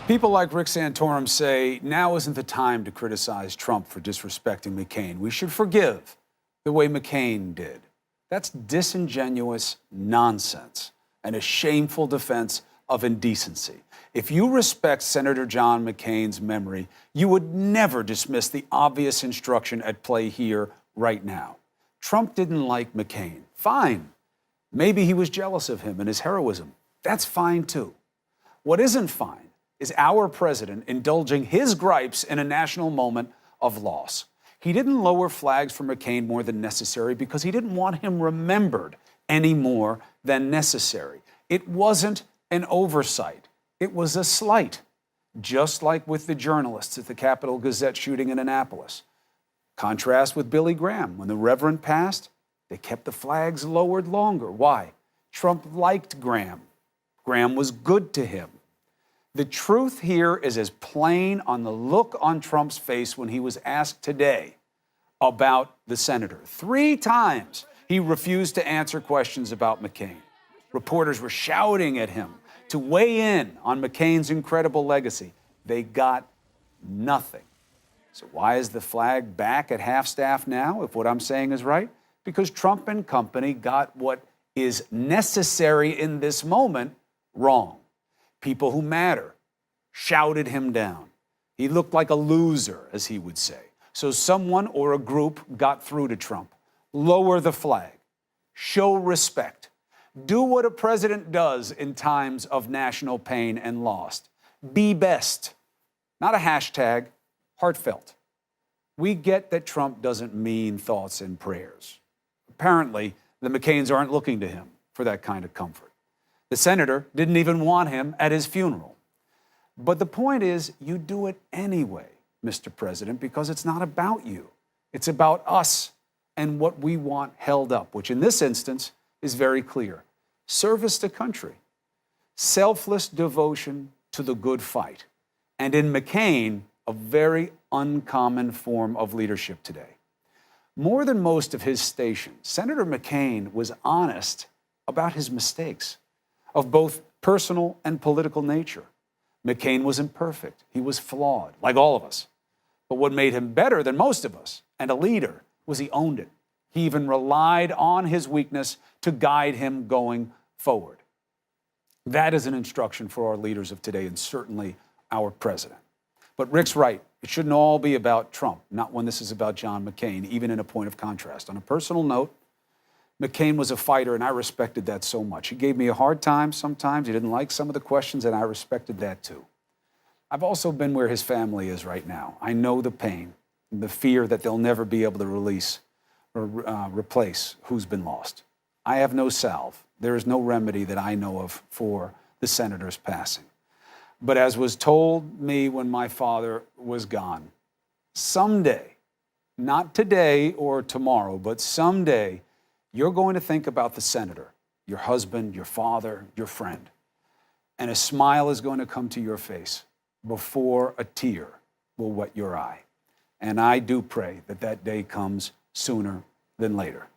People like Rick Santorum say now isn't the time to criticize Trump for disrespecting McCain. We should forgive the way McCain did. That's disingenuous nonsense and a shameful defense of indecency. If you respect Senator John McCain's memory, you would never dismiss the obvious instruction at play here right now. Trump didn't like McCain. Fine. Maybe he was jealous of him and his heroism. That's fine too. What isn't fine is our president indulging his gripes in a national moment of loss. He didn't lower flags for McCain more than necessary because he didn't want him remembered any more than necessary. It wasn't an oversight. It was a slight, just like with the journalists at the Capitol Gazette shooting in Annapolis. Contrast with Billy Graham. When the Reverend passed, they kept the flags lowered longer. Why? Trump liked Graham. Graham was good to him. The truth here is as plain on the look on Trump's face when he was asked today about the senator. 3 times he refused to answer questions about McCain. Reporters were shouting at him to weigh in on McCain's incredible legacy. They got nothing. So why is the flag back at half-staff now, if what I'm saying is right? Because Trump and company got what is necessary in this moment wrong. People who matter shouted him down. He looked like a loser, as he would say. So someone or a group got through to Trump. Lower the flag. Show respect. Do what a president does in times of national pain and loss. Be best. Not a hashtag, heartfelt. We get that Trump doesn't mean thoughts and prayers. Apparently, the McCains aren't looking to him for that kind of comfort. The senator didn't even want him at his funeral. But the point is, you do it anyway, Mr. President, because it's not about you. It's about us and what we want held up, which in this instance is very clear. Service to country, selfless devotion to the good fight, and in McCain, a very uncommon form of leadership today. More than most of his station, Senator McCain was honest about his mistakes of both personal and political nature. McCain was imperfect. He was flawed, like all of us. But what made him better than most of us and a leader was he owned it. He even relied on his weakness to guide him going forward. That is an instruction for our leaders of today and certainly our president. But Rick's right. It shouldn't all be about Trump, not when this is about John McCain, even in a point of contrast. On a personal note, McCain was a fighter, and I respected that so much. He gave me a hard time sometimes. He didn't like some of the questions, and I respected that too. I've also been where his family is right now. I know the pain, the fear that they'll never be able to release or replace who's been lost. I have no salve. There is no remedy that I know of for the senator's passing. But as was told me when my father was gone, someday, not today or tomorrow, but someday, you're going to think about the senator, your husband, your father, your friend, and a smile is going to come to your face before a tear will wet your eye. And I do pray that that day comes sooner than later.